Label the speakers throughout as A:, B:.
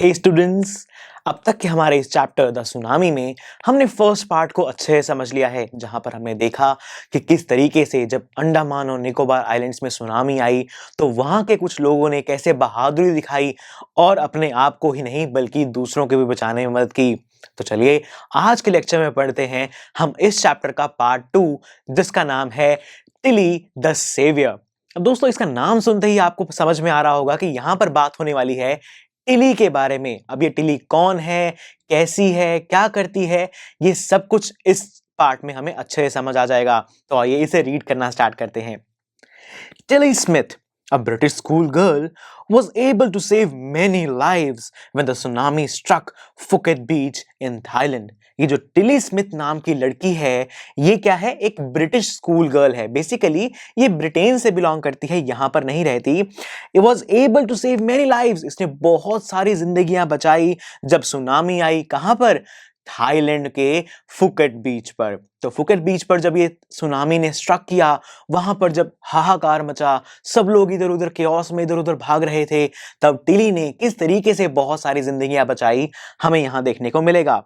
A: हे students, अब तक के हमारे इस चैप्टर द सुनामी में हमने फर्स्ट पार्ट को अच्छे से समझ लिया है, जहां पर हमने देखा कि किस तरीके से जब अंडमान और निकोबार आइलैंड्स में सुनामी आई तो वहां के कुछ लोगों ने कैसे बहादुरी दिखाई और अपने आप को ही नहीं बल्कि दूसरों को भी बचाने में मदद की। तो चलिए आज के लेक्चर में पढ़ते हैं हम इस चैप्टर का पार्ट 2, जिसका नाम है टिली द सेवियर। अब दोस्तों, इसका नाम सुनते ही आपको समझ में आ रहा होगा कि यहाँ पर बात होने वाली है टिली के बारे में। अब ये टिली कौन है, कैसी है, क्या करती है, ये सब कुछ इस पार्ट में हमें अच्छे से समझ आ जाएगा। तो आइए इसे रीड करना स्टार्ट करते हैं। Tilly Smith, a British schoolgirl, was able to save many lives when the tsunami struck Phuket Beach in Thailand. ये जो टिली स्मिथ नाम की लड़की है, ये क्या है, एक ब्रिटिश स्कूल गर्ल है। बेसिकली ये ब्रिटेन से बिलोंग करती है, यहाँ पर नहीं रहती। It was able to save many lives. इसने बहुत सारी जिंदगियां बचाई जब सुनामी आई। कहाँ पर? थाईलैंड के फुकेट बीच पर। तो फुकेट बीच पर जब ये सुनामी ने स्ट्रक किया, वहां पर जब हाहाकार मचा, सब लोग इधर उधर केओस में इधर उधर भाग रहे थे, तब टिली ने किस तरीके से बहुत सारी जिंदगियां बचाई, हमें यहां देखने को मिलेगा।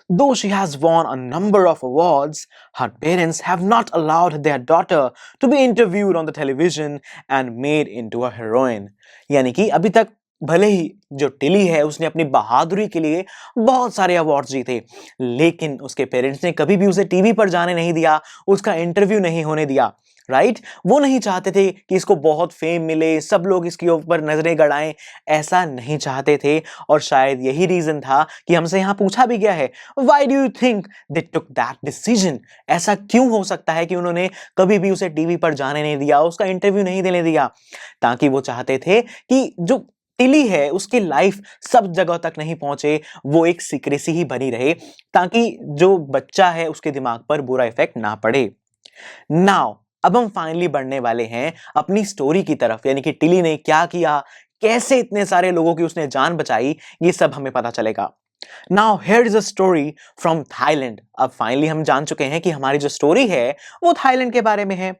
A: Though she has won a number of awards, her parents have not allowed their daughter to be interviewed on the television and made into a heroine. यानी कि अभी तक भले ही जो टिली है उसने अपनी बहादुरी के लिए बहुत सारे अवार्ड्स जीते, लेकिन उसके पेरेंट्स ने कभी भी उसे टीवी पर जाने नहीं दिया, उसका इंटरव्यू नहीं होने दिया। राइट? वो नहीं चाहते थे कि इसको बहुत फेम मिले, सब लोग इसके ऊपर नजरें गड़ाएं, ऐसा नहीं चाहते थे। और शायद यही रीजन था कि हमसे यहाँ पूछा भी गया है, why do you think they took that decision? ऐसा क्यों हो सकता है कि उन्होंने कभी भी उसे टीवी पर जाने नहीं दिया, उसका इंटरव्यू नहीं देने दिया? ताकि वो चाहते थे कि जो टिली है उसकी लाइफ सब जगह तक नहीं पहुंचे, वो एक सीक्रेसी ही बनी रहे, ताकि जो बच्चा है उसके दिमाग पर बुरा इफेक्ट ना पड़े। नाउ अब हम फाइनली बढ़ने वाले हैं अपनी स्टोरी की तरफ, यानी कि टिली ने क्या किया, कैसे इतने सारे लोगों की उसने जान बचाई, ये सब हमें पता चलेगा। Now here is a story from Thailand. अब फाइनली हम जान चुके हैं कि हमारी जो स्टोरी है वो थाईलैंड के बारे में है।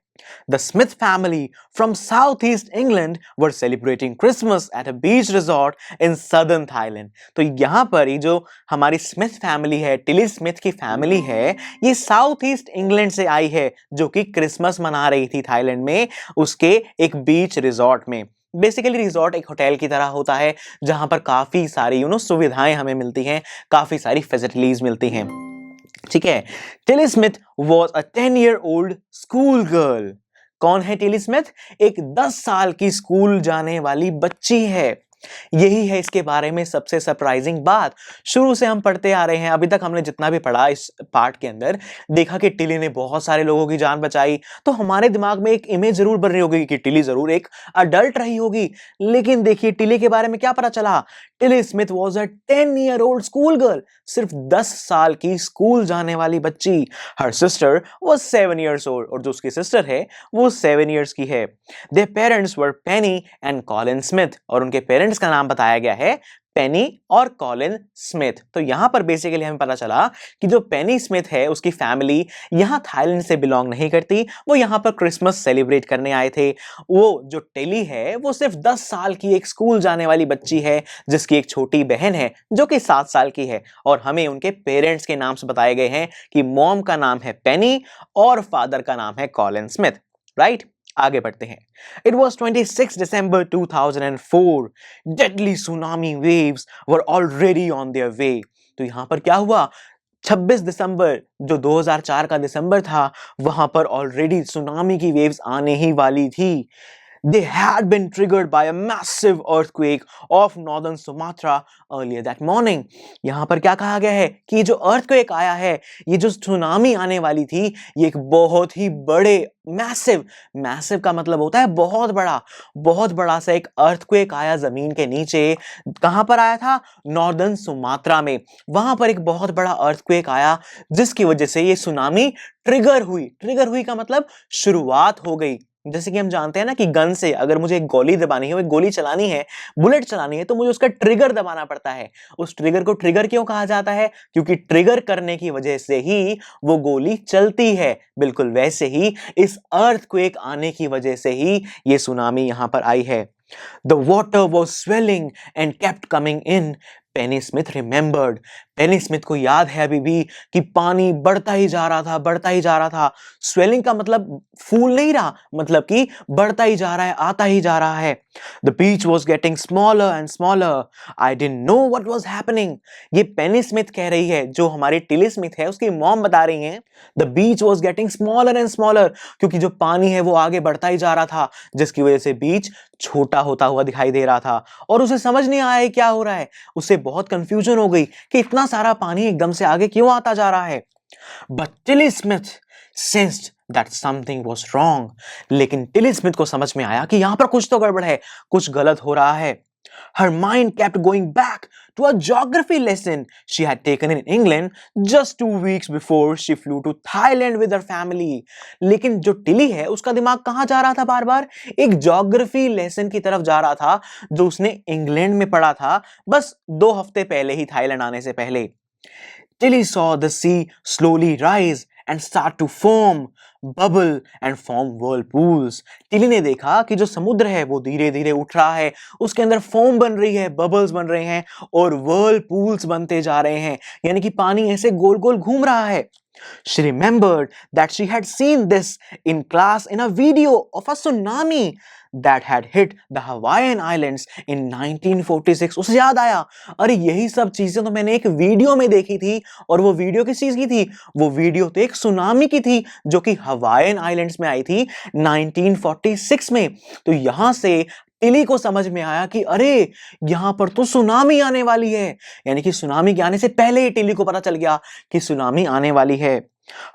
A: The Smith family from southeast England were celebrating Christmas at a beach resort in southern Thailand. तो यहाँ पर ये जो हमारी स्मिथ फैमिली है, टिली स्मिथ की फैमिली है, ये साउथ ईस्ट इंग्लैंड से आई है, जो कि क्रिसमस मना रही थी थाईलैंड में, उसके एक बीच रिजॉर्ट में। बेसिकली रिजॉर्ट एक होटल की तरह होता है, जहां पर काफी सारी सुविधाएं हमें मिलती हैं, काफी सारी फैसिलिटीज मिलती हैं। ठीक है। Tilly Smith was a 10-year-old school girl. कौन है टिली स्मिथ? एक 10 साल की स्कूल जाने वाली बच्ची है। यही है इसके बारे में सबसे सरप्राइजिंग बात। शुरू से हम पढ़ते आ रहे हैं, अभी तक हमने जितना भी पढ़ा इस पार्ट के अंदर, देखा कि टिली ने बहुत सारे लोगों की जान बचाई, तो हमारे दिमाग में एक इमेज जरूर बन रही होगी कि टिली जरूर एक अडल्ट रही होगी। लेकिन देखिए टिली के बारे में क्या पता चला। Tilly Smith was a 10-year-old school girl, सिर्फ 10 साल की स्कूल जाने वाली बच्ची। Her sister was 7 years old, और जो उसकी सिस्टर है वो 7 years की है। Their parents were Penny and Colin Smith, और उनके पेरेंट्स का नाम बताया गया है पेनी और कॉलिन स्मिथ। तो यहां पर बेसिकली हमें पता चला कि जो पेनी स्मिथ है उसकी फैमिली यहां थाईलैंड से बिलोंग नहीं करती, वो यहां पर क्रिसमस सेलिब्रेट करने आए थे। वो जो टिली है वो सिर्फ 10 साल की एक स्कूल जाने वाली बच्ची है, जिसकी एक छोटी बहन है जो कि 7 साल की है, और हमें उनके पेरेंट्स के नाम से बताए गए हैं कि मॉम का नाम है पेनी और फादर का नाम है कॉलिन स्मिथ। राइट? आगे बढ़ते हैं। It was 26 December 2004. Deadly tsunami waves were already on their way. तो यहां पर क्या हुआ? 26 दिसंबर, जो 2004 का दिसंबर था, वहां पर ऑलरेडी सुनामी की वेव्स आने ही वाली थी। They had been triggered by a massive earthquake off northern Sumatra earlier that morning. यहाँ पर क्या कहा गया है कि जो earthquake आया है, ये जो सुनामी आने वाली थी, ये एक बहुत ही बड़े मैसिव का मतलब होता है बहुत बड़ा सा एक earthquake आया जमीन के नीचे। कहाँ पर आया था? नॉर्दर्न सुमात्रा में। वहां पर एक बहुत बड़ा earthquake आया, जिसकी वजह से ये सुनामी ट्रिगर हुई का मतलब शुरुआत हो गई। जैसे कि हम जानते हैं ना कि गन से अगर मुझे एक गोली दबानी है, एक गोली चलानी है, बुलेट चलानी है, तो मुझे उसका ट्रिगर दबाना पड़ता है। उस ट्रिगर को ट्रिगर क्यों कहा जाता है? क्योंकि ट्रिगर करने की वजह से ही वो गोली चलती है। बिल्कुल वैसे ही इस अर्थक्वेक आने की वजह से ही ये सुनामी यहां पर आई है। The water was swelling and kept coming in. Penney Smith remembered, Penney Smith को याद है अभी भी कि पानी बढ़ता ही जा रहा था, बढ़ता ही जा रहा था। स्वेलिंग का मतलब फूल नहीं रहा, मतलब कि बढ़ता ही जा रहा है, आता ही जा रहा है। The beach was getting smaller and smaller. I didn't know what was happening. ये पेनी स्मिथ कह रही है, जो हमारी टिली स्मिथ है उसकी मॉम बता रही हैं। The beach was getting smaller and smaller, क्योंकि जो पानी है वो आगे बढ़ता ही जा रहा था, जिसकी वजह से बीच छोटा होता हुआ दिखाई दे रहा था और उसे समझ नहीं आया क्या हो रहा है। उसे बहुत कंफ्यूजन हो गई कि इतना सारा पानी एकदम से आगे क्यों आता जा रहा है। But Tilly Smith sensed that something was wrong. लेकिन टिली स्मिथ को समझ में आया कि यहां पर कुछ तो गड़बड़ है, कुछ गलत हो रहा है। Her mind kept going back to a geography lesson she had taken in England just 2 weeks before she flew to Thailand with her family. लेकिन जो टिली है उसका दिमाग कहां जा रहा था बार बार? एक ज्योग्राफी लेसन की तरफ जा रहा था जो उसने इंग्लैंड में पढ़ा था बस 2 हफ्ते पहले ही, थाईलैंड आने से पहले। Tilly saw the sea slowly rise and start to foam, bubble and form whirlpools. Tilly ने देखा कि जो समुद्र है वो धीरे धीरे उठ रहा है, उसके अंदर फोम बन रही है, बबल्स बन रहे हैं और whirlpools बनते जा रहे हैं, यानी कि पानी ऐसे गोल गोल घूम रहा है। She remembered that she had seen this in class in a video of a tsunami that had hit the Hawaiian Islands in 1946. उसे याद आया, अरे यही सब चीजें तो मैंने एक वीडियो में देखी थी, और वो वीडियो किस चीज की थी? वो वीडियो तो एक सुनामी की थी जो कि हवाईयन आइलैंड्स में आई थी 1946 में। तो यहां से टिली को समझ में आया कि अरे यहां पर तो सुनामी आने वाली है, यानी कि सुनामी के आने से पहले ही टिली को पता चल गया कि सुनामी आने वाली है।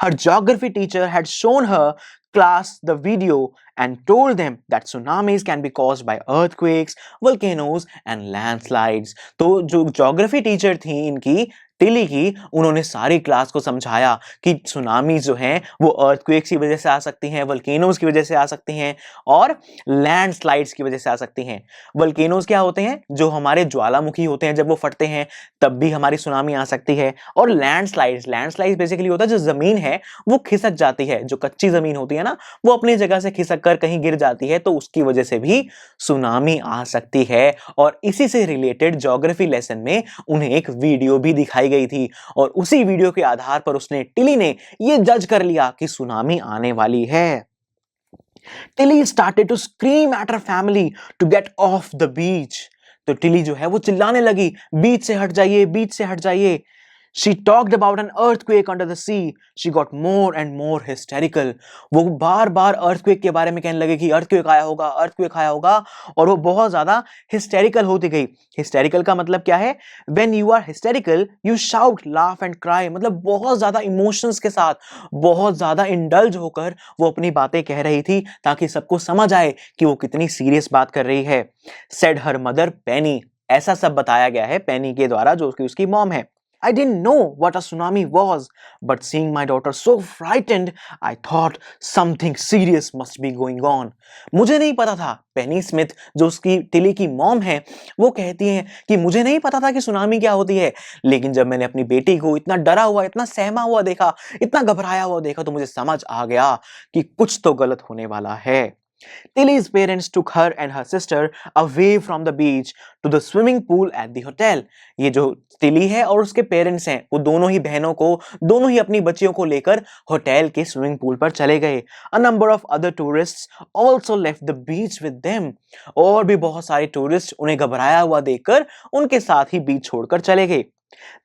A: Her geography teacher had shown her class the video and told them that tsunamis can be caused by earthquakes, volcanoes and landslides. तो जो ज्योग्राफी टीचर थी इनकी, टिली की, उन्होंने सारी क्लास को समझाया कि सुनामी जो हैं वो अर्थक्वेक्स की वजह से आ सकती हैं, वोल्केनोज की वजह से आ सकती हैं और लैंडस्लाइड्स की वजह से आ सकती हैं। वोल्केनोज क्या होते हैं? जो हमारे ज्वालामुखी होते हैं, जब वो फटते हैं तब भी हमारी सुनामी आ सकती है। और लैंडस्लाइड्स, लैंडस्लाइड्स बेसिकली होता है जो जमीन है वो खिसक जाती है, जो कच्ची जमीन होती है ना वो अपनी जगह से खिसक कर कहीं गिर जाती है, तो उसकी वजह से भी सुनामी आ सकती है। और इसी से रिलेटेड ज्योग्राफी लेसन में उन्हें एक वीडियो भी दिखाई गई थी और उसी वीडियो के आधार पर उसने, टिली ने, ये जज कर लिया कि सुनामी आने वाली है। Tilly started to scream at her family to get off the beach. तो टिली जो है वो चिल्लाने लगी, बीच से हट जाइए, बीच से हट जाइए। She talked about an earthquake under the sea. She got more and more hysterical. वो बार-बार earthquake के बारे में कहने लगी कि earthquake आया होगा, earthquake आया होगा, और वो बहुत ज़्यादा hysterical होती गई। hysterical का मतलब क्या है? When you are hysterical, you shout, laugh and cry. मतलब बहुत ज़्यादा emotions के साथ, बहुत ज़्यादा indulge होकर वो अपनी बातें कह रही थी ताकि सबको समझ आए कि वो कितनी serious बात कर रही है। Said her mother Penny. ऐसा सब बताया गया है पेनी के द्वारा, जो कि उसकी मॉम है। I didn't know what a tsunami was, but seeing my daughter so frightened, I thought something serious must be going on. मुझे नहीं पता था, पेनी स्मिथ जो उसकी टिली की मॉम है वो कहती हैं कि मुझे नहीं पता था कि सुनामी क्या होती है, लेकिन जब मैंने अपनी बेटी को इतना डरा हुआ, इतना सहमा हुआ देखा, इतना घबराया हुआ देखा, तो मुझे समझ आ गया कि कुछ तो गलत होने वाला है। Tilly's parents took her and her sister away from the beach to the swimming pool at the hotel. ये जो टिली है और उसके पेरेंट्स हैं वो दोनों ही बहनों को, दोनों ही अपनी बच्चियों को लेकर होटल के स्विमिंग पूल पर चले गए। A number of other tourists also left the beach with them. और भी बहुत सारे टूरिस्ट उन्हें घबराया हुआ देखकर उनके साथ ही बीच छोड़कर चले गए।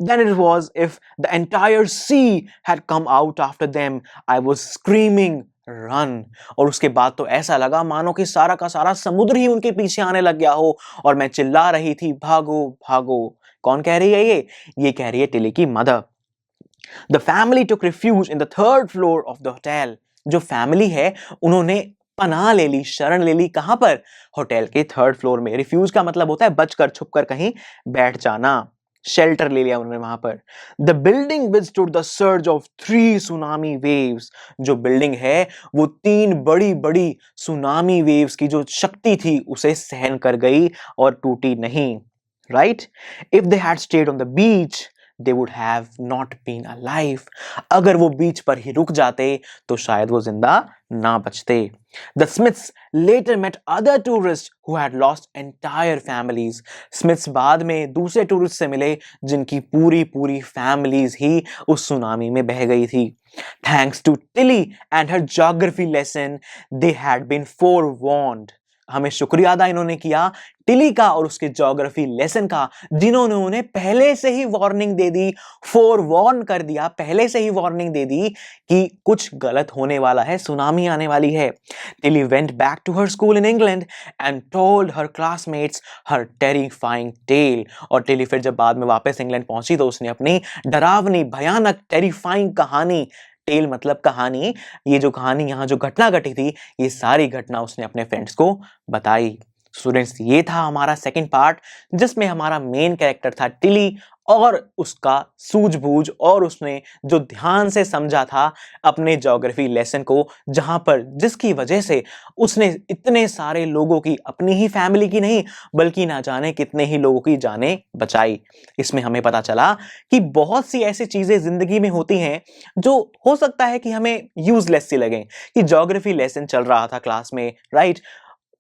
A: Then it was if the entire sea had come out after them. I was screaming, run. और उसके बाद तो ऐसा लगा मानो कि सारा का सारा समुद्र ही उनके पीछे आने लग गया हो और मैं चिल्ला रही थी, भागो भागो। कौन कह रही है ये कह रही है टिली की mother. The family took refuge in the third floor of the hotel. जो फैमिली है उन्होंने पनाह ले ली, शरण ले ली, कहां पर? होटल के थर्ड फ्लोर में। रिफ्यूज का मतलब होता है बचकर, छुपकर कहीं बैठ जाना, शेल्टर ले लिया उन्होंने वहां पर। The building withstood the surge of 3 tsunami waves. जो बिल्डिंग है वो 3 बड़ी बड़ी सुनामी वेव्स की जो शक्ति थी उसे सहन कर गई और टूटी नहीं। Right? If they had stayed on the beach they would have not been alive. अगर वो बीच पर ही रुक जाते तो शायद वो जिंदा ना बचते. The Smiths later met other tourists who had lost entire families. Smiths बाद में दूसरे टूरिस्ट से मिले जिनकी पूरी पूरी families ही उस सुनामी में बह गई थी. Thanks to Tilly and her geography lesson, they had been forewarned. हमें शुक्रिया अदा इन्होंने किया टिली का और उसके ज्योग्राफी लेसन का, जिन्होंने उन्हें पहले से ही वार्निंग दे दी, फोरवॉर्न कर दिया, पहले से ही वार्निंग दे दी कि कुछ गलत होने वाला है, सुनामी आने वाली है. Tilly went back to her school in England and told her classmates her terrifying tale. और टिली फिर जब बाद में वापस इंग्लैंड पहुंची तो उसने अपनी डरावनी भयानक टेरिफाइंग कहानी, टेल मतलब कहानी, ये जो कहानी यहाँ जो घटना घटी थी ये सारी घटना उसने अपने फ्रेंड्स को बताई. स्टूडेंट्स, ये था हमारा सेकंड पार्ट जिसमें हमारा मेन कैरेक्टर था टिली और उसका सूझबूझ और उसने जो ध्यान से समझा था अपने ज्योग्राफी लेसन को, जहां पर जिसकी वजह से उसने इतने सारे लोगों की, अपनी ही फैमिली की नहीं बल्कि ना जाने कितने ही लोगों की जानें बचाई. इसमें हमें पता चला कि बहुत सी ऐसी चीजें जिंदगी में होती हैं जो हो सकता है कि हमें यूजलेस सी लगे. कि ज्योग्राफी लेसन चल रहा था क्लास में, राइट,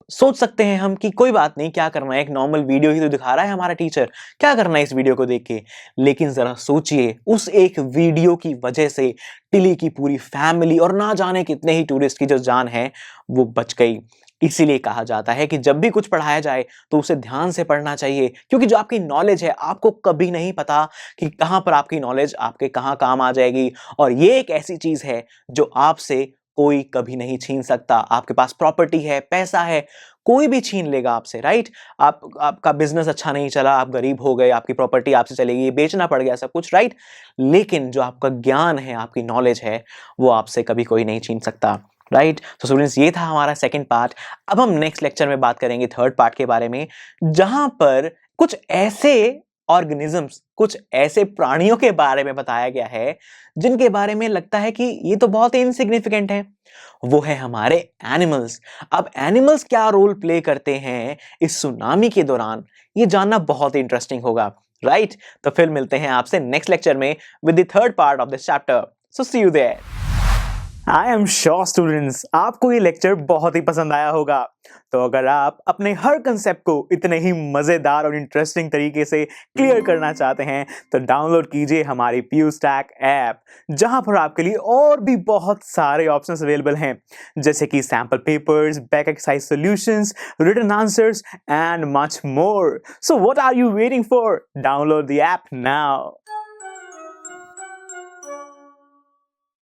A: सोच सकते हैं हम कि कोई बात नहीं, क्या करना है, एक नॉर्मल वीडियो ही तो दिखा रहा है हमारा टीचर, क्या करना है इस वीडियो को देख के. लेकिन जरा सोचिए, उस एक वीडियो की वजह से टिली की पूरी फैमिली और ना जाने कितने ही टूरिस्ट की जो जान है वो बच गई. इसीलिए कहा जाता है कि जब भी कुछ पढ़ाया जाए तो उसे ध्यान से पढ़ना चाहिए, क्योंकि जो आपकी नॉलेज है आपको कभी नहीं पता कि कहां पर आपकी नॉलेज आपके कहां काम आ जाएगी. और ये एक ऐसी चीज है जो आपसे कोई कभी नहीं छीन सकता. आपके पास प्रॉपर्टी है, पैसा है, कोई भी छीन लेगा आपसे, राइट. आपका बिजनेस अच्छा नहीं चला, आप गरीब हो गए, आपकी प्रॉपर्टी आपसे चली गई, बेचना पड़ गया, सब कुछ, राइट. लेकिन जो आपका ज्ञान है, आपकी नॉलेज है, वो आपसे कभी कोई नहीं छीन सकता, राइट. तो स्टूडेंट्स, ये था हमारा सेकंड पार्ट. अब हम नेक्स्ट लेक्चर में बात करेंगे थर्ड पार्ट के बारे में, जहां पर कुछ ऐसे ऑर्गेनिजम्स, कुछ ऐसे प्राणियों के बारे में बताया गया है जिनके बारे में लगता है कि ये तो बहुत ही इनसिग्निफिकेंट है. वो है हमारे एनिमल्स. अब एनिमल्स क्या रोल प्ले करते हैं इस सुनामी के दौरान, ये जानना बहुत ही इंटरेस्टिंग होगा, राइट. तो फिर मिलते हैं आपसे नेक्स्ट लेक्चर में with the third part of this chapter. So see you there. I am sure students, आपको ये लेक्चर बहुत ही पसंद आया होगा. तो अगर आप अपने हर कंसेप्ट को इतने ही मजेदार और इंटरेस्टिंग तरीके से क्लियर करना चाहते हैं तो डाउनलोड कीजिए हमारी PuStack ऐप, जहां पर आपके लिए और भी बहुत सारे ऑप्शंस अवेलेबल हैं, जैसे कि sample papers, back exercise solutions, written answers and much more. So what are you waiting for? Download the app now.